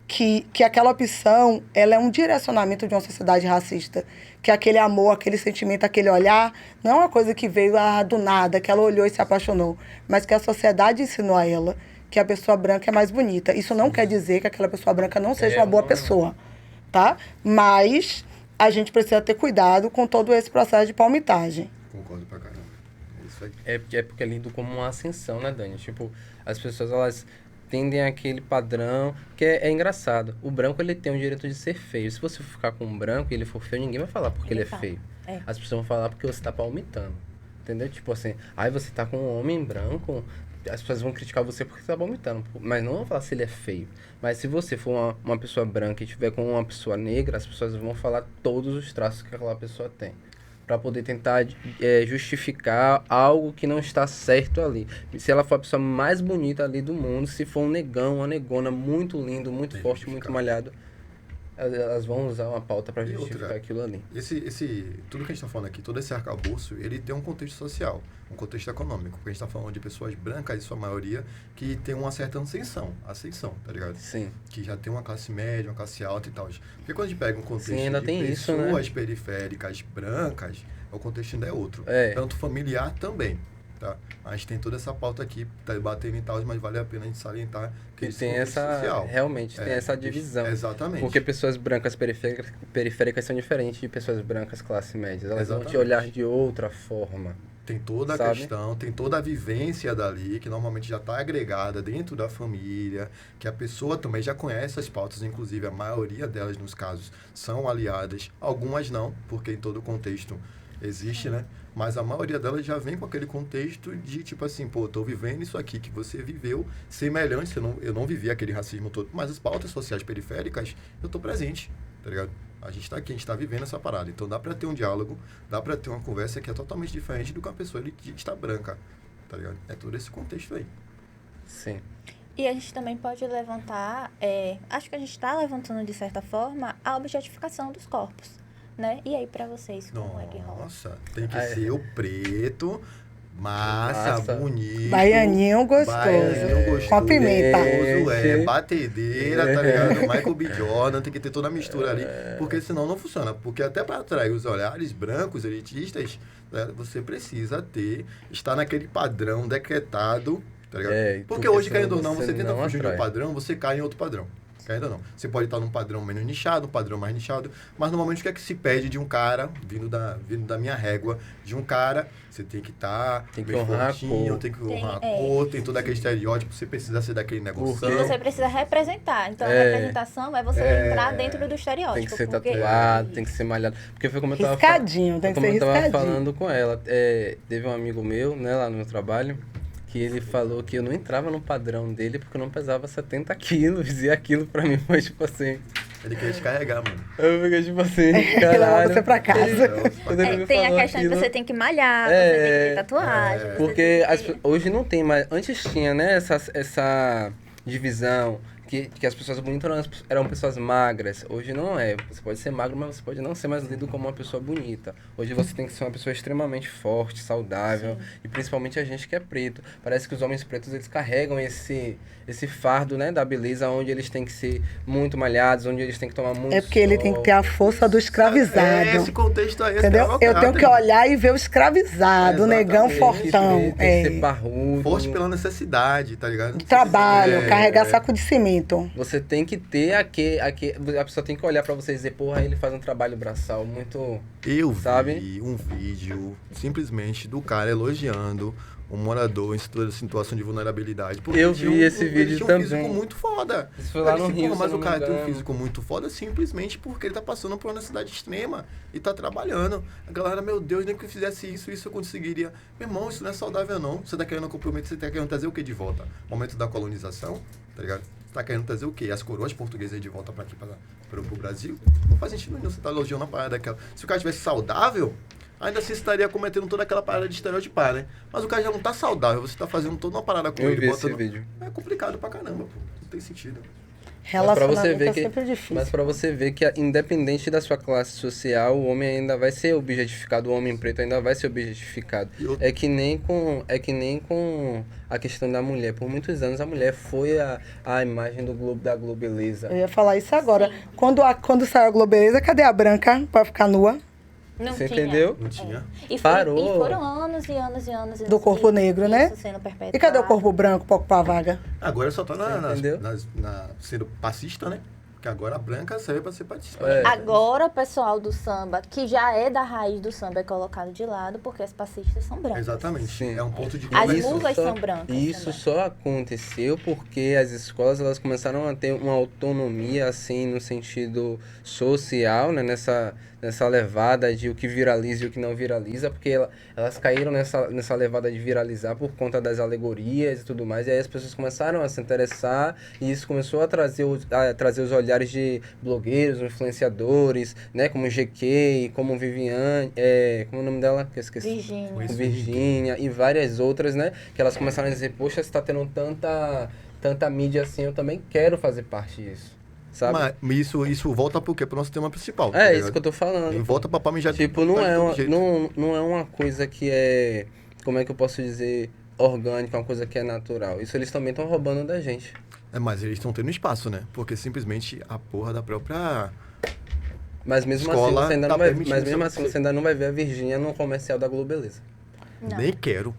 que aquela opção, ela é um direcionamento de uma sociedade racista. Que aquele amor, aquele sentimento, aquele olhar, não é uma coisa que veio do nada, que ela olhou e se apaixonou, mas que a sociedade ensinou a ela que a pessoa branca é mais bonita. Isso não quer dizer que aquela pessoa branca não seja uma boa pessoa, tá? Mas a gente precisa ter cuidado com todo esse processo de palmitagem. Concordo pra caramba. É porque é lido como uma ascensão, né, Dani? As pessoas, elas tendem àquele padrão, que é engraçado. O branco, ele tem o direito de ser feio. Se você ficar com um branco e ele for feio, ninguém vai falar porque ele é feio. As pessoas vão falar porque você tá palmitando. Entendeu? Tipo assim, aí você tá com um homem branco, as pessoas vão criticar você porque você tá palmitando. Mas não vão falar se ele é feio. Mas se você for uma pessoa branca e estiver com uma pessoa negra, as pessoas vão falar todos os traços que aquela pessoa tem, para poder tentar justificar algo que não está certo ali. Se ela for a pessoa mais bonita ali do mundo, se for um negão, uma negona muito lindo, muito forte, muito malhado, elas vão usar uma pauta para E justificar outra, aquilo ali. Tudo que a gente está falando aqui, todo esse arcabouço, ele tem um contexto social, um contexto econômico. Porque a gente está falando de pessoas brancas, em sua maioria, que tem uma certa ascensão, tá ligado? Sim. Que já tem uma classe média, uma classe alta e tal. Porque quando a gente pega um contexto Sim, ainda de tem isso, né? pessoas periféricas brancas, o contexto ainda é outro. É. Tanto familiar também, tá? A gente tem toda essa pauta aqui, tá debatendo e tal, mas vale a pena a gente salientar que E esse tem contexto essa, social. realmente, tem essa divisão. Exatamente. Porque pessoas brancas periféricas são diferentes de pessoas brancas classe média. Elas vão te Exatamente. olhar de outra forma. Tem toda a Sabe? questão, tem toda a vivência dali, que normalmente já está agregada dentro da família, que a pessoa também já conhece as pautas, inclusive a maioria delas, nos casos, são aliadas. Algumas não, porque em todo contexto existe, né? Mas a maioria delas já vem com aquele contexto de, tipo assim, pô, eu tô vivendo isso aqui que você viveu, semelhante, eu não vivi aquele racismo todo, mas as pautas sociais periféricas, eu tô presente, tá ligado? A gente tá aqui, a gente tá vivendo essa parada. Então dá pra ter um diálogo, dá pra ter uma conversa que é totalmente diferente do que uma pessoa elitista branca, tá ligado? É todo esse contexto aí. Sim. E a gente também pode levantar, acho que a gente está levantando de certa forma, a objetificação dos corpos, né? E aí, pra vocês, como é que rola? Nossa, tem que Ah, é. ser o preto, massa, Massa. bonito. Baianinho gostoso. Baianinho gostoso. Com a pimenta. Batedeira, tá ligado? Michael B. Jordan, tem que ter toda a mistura ali, porque senão não funciona. Porque até para atrair os olhares brancos, elitistas, né, você precisa estar naquele padrão decretado, tá ligado? Porque porque hoje, senão querendo ou não, você tenta não fugir de um atrai. padrão, você cai em outro padrão. Querendo ou não. Você pode estar num padrão menos nichado, um padrão mais nichado, mas normalmente o que é que se pede de um cara, vindo da minha régua, de um cara, você tem que estar Tem que meio honrar a fortinho, cor. tem que Tem, honrar a cor, tem todo aquele estereótipo, você precisa ser daquele negócio. E você precisa representar. Então, a É. representação é você entrar dentro do estereótipo. Tem que ser porque- tatuado, tem que ser malhado. Porque foi como eu tava Riscadinho, tem que como ser eu tava riscadinho. falando com ela. Teve um amigo meu, né, lá no meu trabalho, que ele falou que eu não entrava no padrão dele porque eu não pesava 70 quilos. E aquilo pra mim foi tipo assim. Ele queria te carregar, mano. Eu fiquei tipo assim, Levar caralho. você pra casa. Quando ele me tem a falou questão aquilo- que você tem que malhar, você tem que ter tatuagem. você Porque tem que- hoje não tem mais. Antes tinha, né, essa divisão. Que as pessoas bonitas eram pessoas magras. Hoje não é. Você pode ser magro, mas você pode não ser mais lido como uma pessoa bonita. Hoje você tem que ser uma pessoa extremamente forte, saudável. E principalmente a gente que é preto. Parece que os homens pretos, eles carregam esse fardo, né, da beleza, onde eles têm que ser muito malhados, onde eles têm que tomar muito É porque ele tem que ter a força do escravizado. Esse contexto aí, Entendeu? Eu tenho que olhar e ver o escravizado, o negão Exatamente. fortão. Tem que ser parrudo. Forte pela necessidade, tá ligado? De trabalho, carregar saco de cimento. Você tem que ter a pessoa tem que olhar pra você e dizer, porra, ele faz um trabalho braçal muito... Eu Sabe? vi um vídeo simplesmente do cara elogiando um morador em situação de vulnerabilidade. Porque Eu ele tinha vi esse ele vídeo tinha um também. físico muito foda. Isso foi lá Ele no disse, Rio, "Pô, se mas eu o não cara me tem um engano." físico muito foda simplesmente porque ele tá passando por uma necessidade extrema e tá trabalhando. A galera, meu Deus, nem que eu fizesse isso eu conseguiria. Meu irmão, isso não é saudável não. Você tá querendo comprometer, você tá querendo trazer o que de volta? Momento da colonização, tá ligado? Você tá querendo trazer o quê? As coroas portuguesas de volta pra aqui, pro Brasil? Não faz sentido nenhum, você tá elogiando a parada daquela. Se o cara estivesse saudável, ainda assim você estaria cometendo toda aquela parada de estereotipar, né? Mas o cara já não tá saudável, você tá fazendo toda uma parada com Eu ele, vi esse vídeo. É complicado pra caramba, pô. Não tem sentido. Relacionamento é sempre difícil. Mas pra você ver que, independente da sua classe social, o homem ainda vai ser objetificado, o homem preto ainda vai ser objetificado. É que nem com a questão da mulher. Por muitos anos a mulher foi a imagem da Globeleza. Eu ia falar isso agora. Quando saiu a Globeleza, cadê a branca pra ficar nua? Não Você tinha. entendeu? Não tinha. Parou. E foram anos e anos e anos. Do corpo negro, né? Isso sendo perpetuado. E cadê o corpo branco pra ocupar a vaga? Agora só tá entendeu? sendo passista, né? Porque agora a branca serve pra ser passista. É. Agora o pessoal do samba, que já é da raiz do samba, é colocado de lado porque as passistas são brancas. Exatamente. Sim. É um ponto de As conversa. musas são brancas Isso também. só aconteceu porque as escolas elas começaram a ter uma autonomia assim no sentido social, né? Nessa levada de o que viraliza e o que não viraliza, porque elas caíram nessa levada de viralizar por conta das alegorias e tudo mais, e aí as pessoas começaram a se interessar e isso começou a trazer os olhares de blogueiros, influenciadores, né? Como GK, como Viviane, como é o nome dela? Que eu esqueci. Virgínia. Virgínia e várias outras, né? Que elas começaram a dizer, poxa, você tá tendo tanta mídia assim, eu também quero fazer parte disso. sabe? Mas isso volta pro quê? Pro nosso tema principal. É, isso que eu tô falando. E volta pra palma já Tipo, não é uma coisa que é, como é que eu posso dizer, orgânica, uma coisa que é natural. Isso eles também estão roubando da gente. Mas eles estão tendo espaço, né? Porque simplesmente a porra da própria Mas mesmo assim, escola você ainda tá não vai, permitindo mas mesmo isso assim, acontecer. você ainda não vai ver a Virgínia no comercial da Globeleza. Não. Nem quero.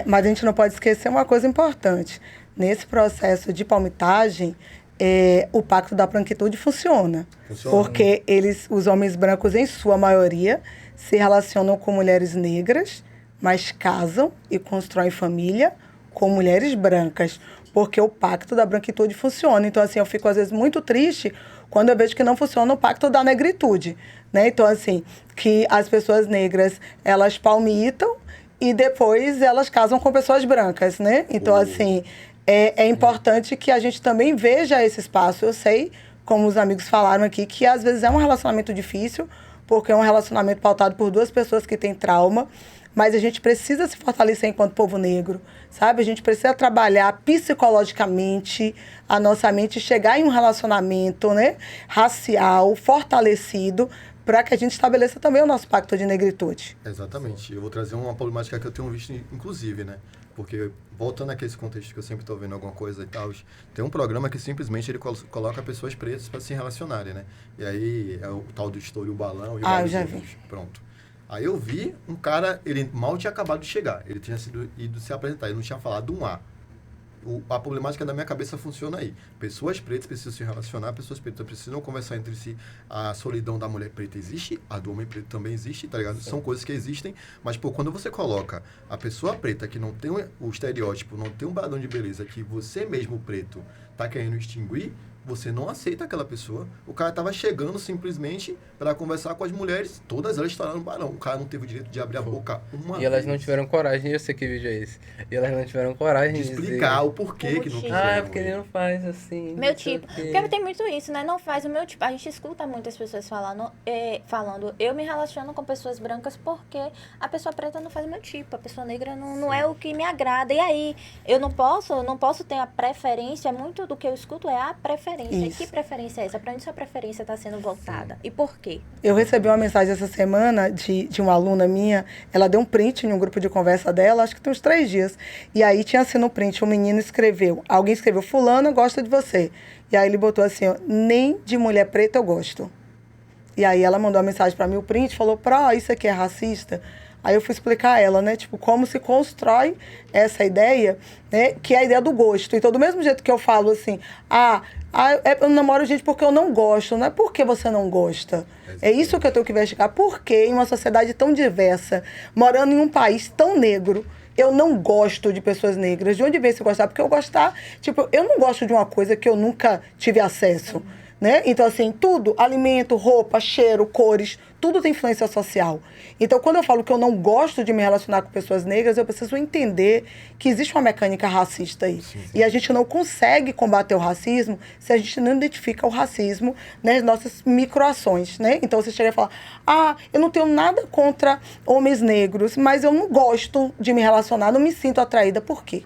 Mas a gente não pode esquecer uma coisa importante. Nesse processo de palmitagem, o Pacto da Branquitude funciona. Porque os homens brancos, em sua maioria, se relacionam com mulheres negras, mas casam e constroem família com mulheres brancas. Porque o Pacto da Branquitude funciona. Então, assim, eu fico, às vezes, muito triste quando eu vejo que não funciona o Pacto da Negritude. Né? Então, assim, que as pessoas negras, elas palmitam e depois elas casam com pessoas brancas, né? Então, assim, é importante que a gente também veja esse espaço. Eu sei, como os amigos falaram aqui, que às vezes é um relacionamento difícil, porque é um relacionamento pautado por duas pessoas que têm trauma, mas a gente precisa se fortalecer enquanto povo negro, sabe? A gente precisa trabalhar psicologicamente a nossa mente, chegar em um relacionamento, né, racial, fortalecido, para que a gente estabeleça também o nosso pacto de negritude. Exatamente. Eu vou trazer uma problemática que eu tenho visto, inclusive, né? Porque, voltando àquele contexto que eu sempre estou vendo alguma coisa e tal, tem um programa que simplesmente ele coloca pessoas pretas para se relacionarem, né? E aí é o tal do estouro, o balão e eu vários já outros. vi. Pronto. Aí eu vi um cara, ele mal tinha acabado de chegar. Ele tinha ido se apresentar, ele não tinha falado um A. A problemática da minha cabeça funciona aí. Pessoas pretas precisam se relacionar, pessoas pretas precisam conversar entre si. A solidão da mulher preta existe, a do homem preto também existe, tá ligado? São coisas que existem, mas, pô, quando você coloca a pessoa preta que não tem o estereótipo, não tem um padrão de beleza que você mesmo preto tá querendo extinguir, você não aceita aquela pessoa. O cara tava chegando simplesmente para conversar com as mulheres, todas elas estavam no barão. O cara não teve o direito de abrir a boca uma E elas vez. não tiveram coragem, eu sei que vídeo é esse. E elas não tiveram coragem De explicar o porquê que não motivo. quiseram. Ah, porque ele não faz assim. Meu não sei tipo. o quê. Porque tem muito isso, né? Não faz o meu tipo. A gente escuta muitas pessoas falando, eu me relaciono com pessoas brancas porque a pessoa preta não faz o meu tipo. A pessoa negra não é o que me agrada. E aí, eu não posso ter a preferência. Muito do que eu escuto é a preferência. Isso. E que preferência é essa? Para onde sua preferência está sendo voltada? E por quê? Eu recebi uma mensagem essa semana de uma aluna minha, ela deu um print em um grupo de conversa dela, acho que tem uns 3 dias. E aí tinha assim no print, um menino escreveu, alguém escreveu, fulano gosta de você. E aí ele botou assim, ó, nem de mulher preta eu gosto. E aí ela mandou uma mensagem para mim, o print, falou, isso aqui é racista? Aí eu fui explicar a ela, né, tipo, como se constrói essa ideia, né, que é a ideia do gosto. Então, do mesmo jeito que eu falo assim, eu namoro gente porque eu não gosto, não é porque você não gosta. É isso que eu tenho que investigar. Por que em uma sociedade tão diversa, morando em um país tão negro, eu não gosto de pessoas negras? De onde vem esse gostar? Porque eu gostar, tipo, eu não gosto de uma coisa que eu nunca tive acesso. Né? Então, assim, tudo, alimento, roupa, cheiro, cores, tudo tem influência social. Então, quando eu falo que eu não gosto de me relacionar com pessoas negras, eu preciso entender que existe uma mecânica racista aí. Sim. E a gente não consegue combater o racismo se a gente não identifica o racismo nas nossas microações, né? Então, você chega e fala, eu não tenho nada contra homens negros, mas eu não gosto de me relacionar, não me sinto atraída. Por quê?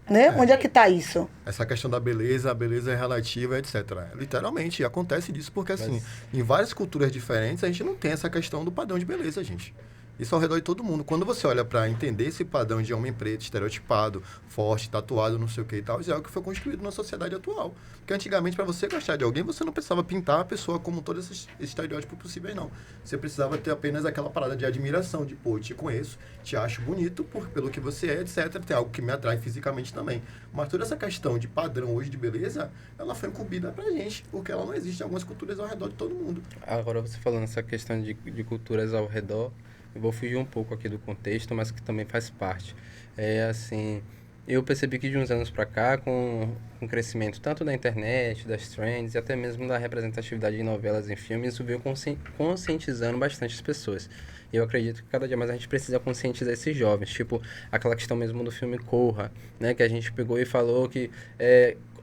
Né? Onde é que está isso? Essa questão da beleza, a beleza é relativa, etc. Literalmente, acontece disso porque, assim, em várias culturas diferentes, a gente não tem essa questão do padrão de beleza, gente. Isso ao redor de todo mundo. Quando você olha para entender esse padrão de homem preto, estereotipado, forte, tatuado, não sei o que e tal, isso é algo que foi construído na sociedade atual. Porque antigamente, para você gostar de alguém, você não precisava pintar a pessoa como todos esses estereótipos possíveis, não. Você precisava ter apenas aquela parada de admiração, de, pô, eu te conheço, te acho bonito pelo que você é, etc. Tem algo que me atrai fisicamente também. Mas toda essa questão de padrão hoje de beleza, ela foi incumbida pra gente, porque ela não existe em algumas culturas ao redor de todo mundo. Agora, você falando essa questão de culturas ao redor, eu vou fugir um pouco aqui do contexto, mas que também faz parte. Assim, eu percebi que de uns anos para cá, com o crescimento tanto da internet, das trends e até mesmo da representatividade de novelas em filmes, isso veio conscientizando bastante as pessoas. E eu acredito que cada dia mais a gente precisa conscientizar esses jovens. Tipo, aquela questão mesmo do filme Corra, né? Que a gente pegou e falou que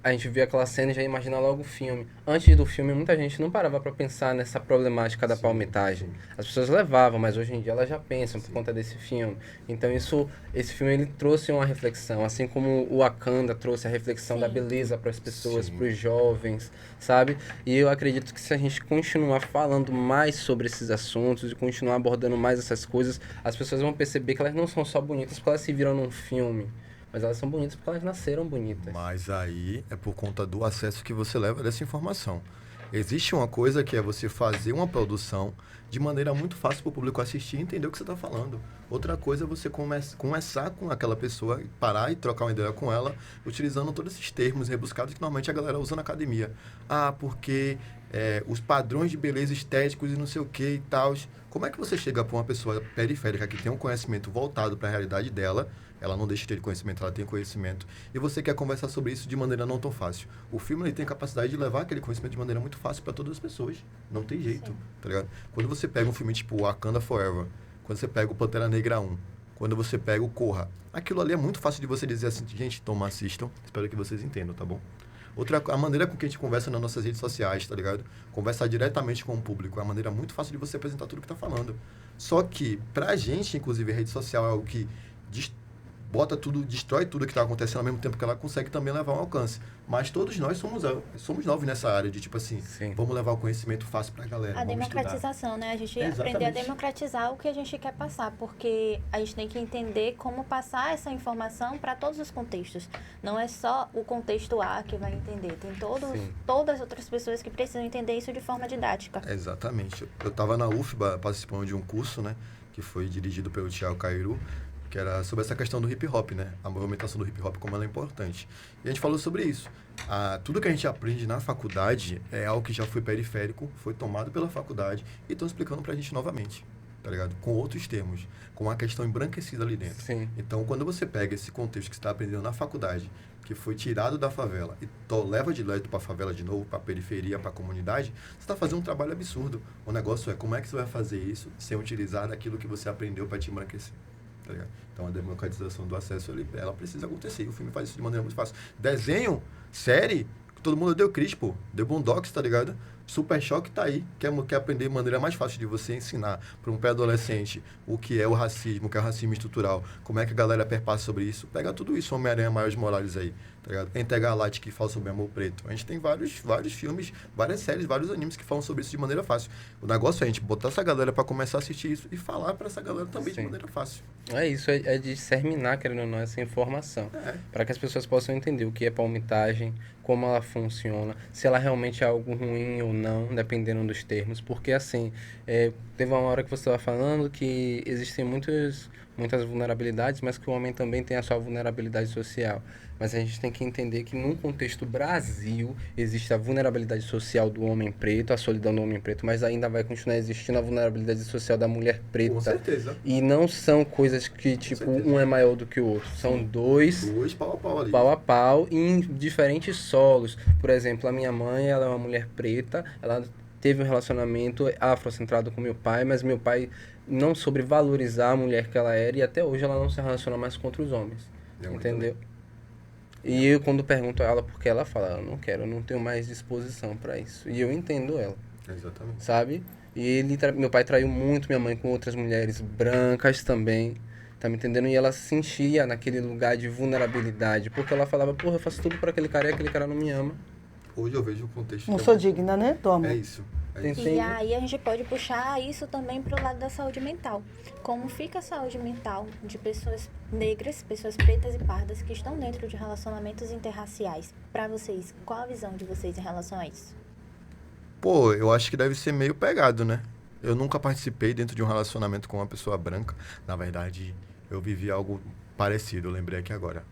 a gente vê aquela cena e já imagina logo o filme. Antes do filme, muita gente não parava para pensar nessa problemática da palmitagem. As pessoas levavam, mas hoje em dia elas já pensam por conta desse filme. Então esse filme ele trouxe uma reflexão, assim como o Wakanda trouxe a reflexão da beleza para as pessoas, para os jovens, sabe? E eu acredito que se a gente continuar falando mais sobre esses assuntos e continuar abordando mais essas coisas, as pessoas vão perceber que elas não são só bonitas porque elas se viram num filme. Mas elas são bonitas porque elas nasceram bonitas. Mas aí é por conta do acesso que você leva dessa informação. Existe uma coisa que é você fazer uma produção de maneira muito fácil para o público assistir e entender o que você está falando. Outra coisa é você começar com aquela pessoa, parar e trocar uma ideia com ela, utilizando todos esses termos rebuscados que normalmente a galera usa na academia. Ah, porque os padrões de beleza estéticos e não sei o que e tal. Como é que você chega para uma pessoa periférica que tem um conhecimento voltado para a realidade dela? Ela não deixa de ter conhecimento, ela tem conhecimento. E você quer conversar sobre isso de maneira não tão fácil. O filme ele tem a capacidade de levar aquele conhecimento de maneira muito fácil para todas as pessoas. Não tem jeito, tá ligado? Quando você pega um filme tipo Wakanda Forever, quando você pega o Pantera Negra 1, quando você pega o Corra, aquilo ali é muito fácil de você dizer assim, gente, toma, assistam. Espero que vocês entendam, tá bom? A maneira com que a gente conversa nas nossas redes sociais, tá ligado? Conversar diretamente com o público é uma maneira muito fácil de você apresentar tudo que tá falando. Só que, pra gente, inclusive, a rede social é algo que bota tudo, destrói tudo que está acontecendo ao mesmo tempo que ela consegue também levar um alcance. Mas todos nós somos novos nessa área de, tipo assim, vamos levar o conhecimento fácil para a galera. A democratização, né? A gente aprender a democratizar o que a gente quer passar, porque a gente tem que entender como passar essa informação para todos os contextos. Não é só o contexto A que vai entender, tem todas as outras pessoas que precisam entender isso de forma didática. Exatamente. Eu estava na UFBA participando de um curso, né, que foi dirigido pelo Thiago Cairu, que era sobre essa questão do hip hop, né? A movimentação do hip hop, como ela é importante. E a gente falou sobre isso. Tudo que a gente aprende na faculdade é algo que já foi periférico, foi tomado pela faculdade e estão explicando pra gente novamente, tá ligado? Com outros termos, com uma questão embranquecida ali dentro. Sim. Então, quando você pega esse contexto que você está aprendendo na faculdade, que foi tirado da favela e leva de leito para a favela de novo, para a periferia, para a comunidade, você está fazendo um trabalho absurdo. O negócio é como é que você vai fazer isso sem utilizar daquilo que você aprendeu para te embranquecer. Tá ligado? Então, a democratização do acesso, ela precisa acontecer. O filme faz isso de maneira muito fácil. Desenho, série, todo mundo deu Chris, pô. Deu Boondocks, tá ligado? Super Choque tá aí. Quer aprender de maneira mais fácil de você ensinar para um pré-adolescente o que é o racismo, o que é o racismo estrutural, como é que a galera perpassa sobre isso. Pega tudo isso, Homem-Aranha, Miles Morales aí, tá ligado? Intergalactic, que fala sobre amor preto. A gente tem vários filmes, várias séries, vários animes que falam sobre isso de maneira fácil. O negócio é a gente botar essa galera para começar a assistir isso e falar para essa galera também de maneira fácil. É isso, é disseminar, querendo ou não, essa informação. Para que as pessoas possam entender o que é palmitagem, como ela funciona, se ela realmente é algo ruim ou não, dependendo dos termos. Porque, assim, teve uma hora que você estava falando que existem muitas vulnerabilidades, mas que o homem também tem a sua vulnerabilidade social. Mas a gente tem que entender que, num contexto Brasil, existe a vulnerabilidade social do homem preto, a solidão do homem preto, mas ainda vai continuar existindo a vulnerabilidade social da mulher preta. Com certeza. E não são coisas que, tipo, um é maior do que o outro. São dois pau a pau ali. Pau a pau em diferentes solos. Por exemplo, a minha mãe, ela é uma mulher preta, ela teve um relacionamento afrocentrado com meu pai, mas meu pai não soube valorizar a mulher que ela era e até hoje ela não se relaciona mais com outros homens. Entendeu? E eu, quando pergunto a ela por que, ela fala, eu não quero, eu não tenho mais disposição para isso. E eu entendo ela. Exatamente. Sabe? E meu pai traiu muito minha mãe com outras mulheres brancas também. Tá me entendendo? E ela se sentia naquele lugar de vulnerabilidade. Porque ela falava, porra, eu faço tudo por aquele cara e aquele cara não me ama. Hoje eu vejo o contexto... Não sou digna, né, Toma? É isso. E aí a gente pode puxar isso também para o lado da saúde mental. Como fica a saúde mental de pessoas negras, pessoas pretas e pardas que estão dentro de relacionamentos interraciais? Para vocês, qual a visão de vocês em relação a isso? Pô, eu acho que deve ser meio pegado, né? Eu nunca participei dentro de um relacionamento com uma pessoa branca. Na verdade, eu vivi algo parecido, eu lembrei aqui agora.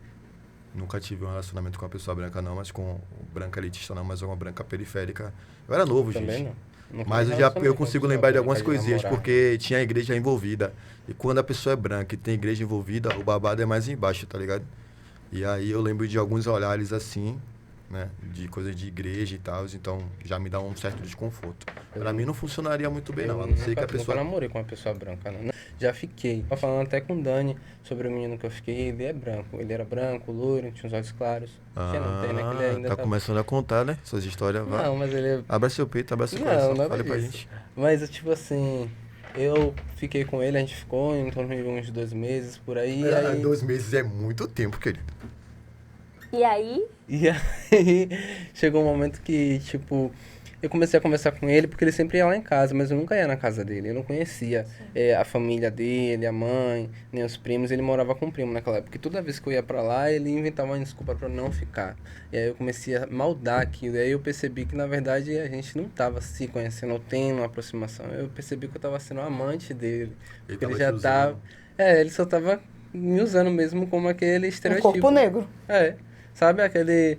Nunca tive um relacionamento com uma pessoa branca, não, mas com branca elitista, não, mas uma branca periférica. Eu era novo, também gente. Não. Mas eu consigo lembrar de algumas coisinhas, porque tinha a igreja envolvida. E quando a pessoa é branca e tem igreja envolvida, o babado é mais embaixo, tá ligado? E aí eu lembro de alguns olhares assim, né? De coisas de igreja e tal, então já me dá um certo desconforto. Pra mim não funcionaria muito bem, não. A não ser que a Nunca pessoa... namorei com uma pessoa branca, não. Já fiquei. Tava falando até com o Dani sobre o menino que eu fiquei. Ele é branco. Ele era branco, loiro, tinha os olhos claros. Já não tem, né? Que ele ainda tá começando a contar, né? Suas histórias. Vá. Não, mas ele é... Abra seu peito, abra seu Não, coração, nada fale pra disso. gente. Mas, tipo assim, eu fiquei com ele, a gente ficou em torno de uns 2 meses por aí. Aí... 2 meses é muito tempo, querido. E aí, E aí chegou um momento que, tipo, eu comecei a conversar com ele porque ele sempre ia lá em casa, mas eu nunca ia na casa dele. Eu não conhecia a família dele, a mãe, nem os primos. Ele morava com o primo naquela época. E toda vez que eu ia pra lá, ele inventava uma desculpa pra eu não ficar. E aí eu comecei a maldar aquilo. E aí eu percebi que, na verdade, a gente não tava se conhecendo ou tendo uma aproximação. Eu percebi que eu tava sendo amante dele. Porque tava ele já te tava... usando. Ele só tava me usando mesmo como aquele Um estereotipo. corpo negro. Sabe aquele,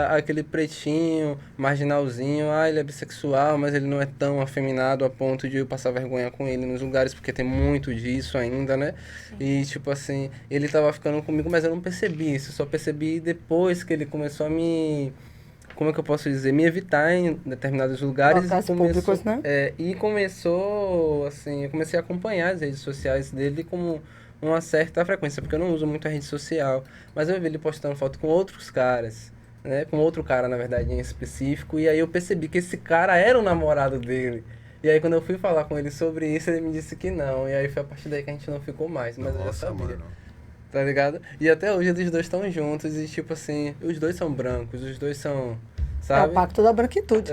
aquele pretinho, marginalzinho, ele é bissexual, mas ele não é tão afeminado a ponto de eu passar vergonha com ele nos lugares, porque tem muito disso ainda, né? E, tipo assim, ele tava ficando comigo, mas eu não percebi isso, só percebi depois que ele começou a me... Como é que eu posso dizer? Me evitar em determinados lugares. Locais públicos, né? E começou, assim, eu comecei a acompanhar as redes sociais dele como uma certa frequência, porque eu não uso muito a rede social, mas eu vi ele postando foto com outros caras, né? Com outro cara, na verdade, em específico, e aí eu percebi que esse cara era o namorado dele. E aí quando eu fui falar com ele sobre isso, ele me disse que não, e aí foi a partir daí que a gente não ficou mais, mas eu já sabia. Mano. Tá ligado? E até hoje os dois estão juntos e, tipo assim, os dois são brancos, os dois são, É sabe? o pacto da branquitude.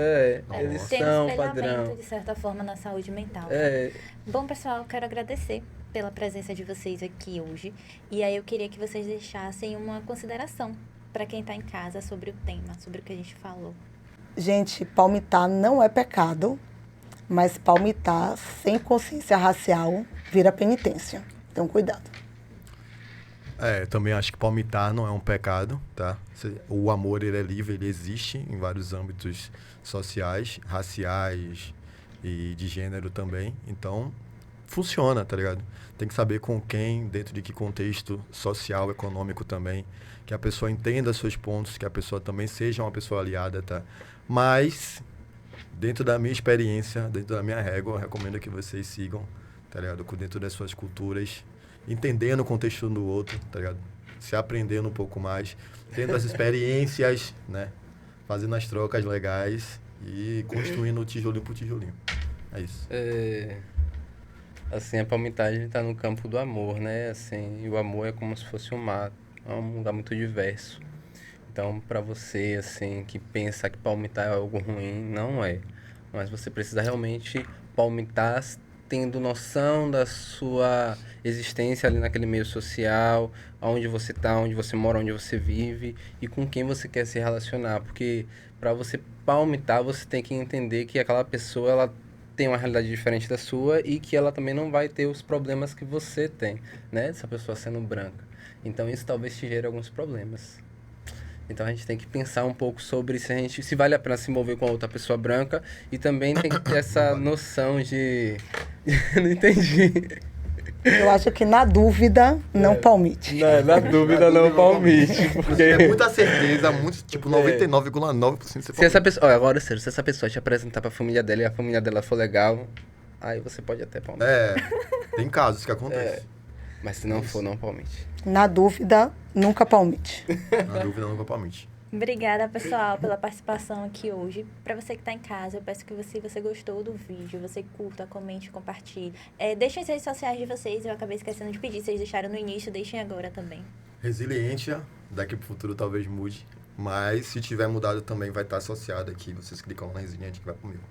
Eles tem um são espelhamento, padrão. de certa forma, na saúde mental. É, Bom, pessoal, quero agradecer pela presença de vocês aqui hoje. E aí eu queria que vocês deixassem uma consideração para quem está em casa sobre o tema, sobre o que a gente falou. Gente, palmitar não é pecado, mas palmitar sem consciência racial vira penitência. Então, cuidado. Também acho que palmitar não é um pecado, tá? O amor, ele é livre, ele existe em vários âmbitos sociais, raciais e de gênero também. Então, funciona, tá ligado? Tem que saber com quem, dentro de que contexto social, econômico também, que a pessoa entenda seus pontos, que a pessoa também seja uma pessoa aliada, tá? Mas, dentro da minha experiência, dentro da minha régua, eu recomendo que vocês sigam, tá ligado? Dentro das suas culturas, entendendo o contexto do outro, tá ligado? Se aprendendo um pouco mais, tendo as experiências, né? Fazendo as trocas legais e construindo tijolinho por tijolinho. É isso. assim, a palmitagem tá no campo do amor, né? Assim, e o amor é como se fosse um mar, é um lugar muito diverso. Então, pra você, assim, que pensa que palmitar é algo ruim, não é. Mas você precisa realmente palmitar tendo noção da sua existência ali naquele meio social, onde você tá, onde você mora, onde você vive e com quem você quer se relacionar. Porque para você palmitar, você tem que entender que aquela pessoa, ela tem uma realidade diferente da sua e que ela também não vai ter os problemas que você tem, né? Essa pessoa sendo branca. Então isso talvez te gere alguns problemas. Então a gente tem que pensar um pouco sobre se vale a pena se envolver com outra pessoa branca e também tem que ter essa noção de... Não entendi. Eu acho que, na dúvida, não palmite. Na dúvida não palmite. Porque... É muita certeza, muito, tipo, 99,9% você Se essa pessoa... agora, sério, se essa pessoa te apresentar pra família dela e a família dela for legal, aí você pode até palmitar. Tem casos que acontecem. Mas se não for, não palmite. Na dúvida, nunca palmite. Na dúvida, nunca palmite. Obrigada, pessoal, pela participação aqui hoje. Para você que está em casa, eu peço que você gostou do vídeo, você curta, comente, compartilhe. Deixem as redes sociais de vocês, eu acabei esquecendo de pedir, vocês deixaram no início, deixem agora também. Resiliência, daqui pro futuro talvez mude, mas se tiver mudado também vai estar associado aqui. Vocês clicam na Resiliente que vai comigo.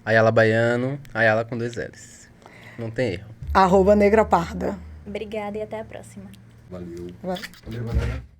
Ayala Baiano, Ayala com 2 L's. Não tem erro. @negraparda. Obrigada e até a próxima. Valeu. Vai. Valeu, galera.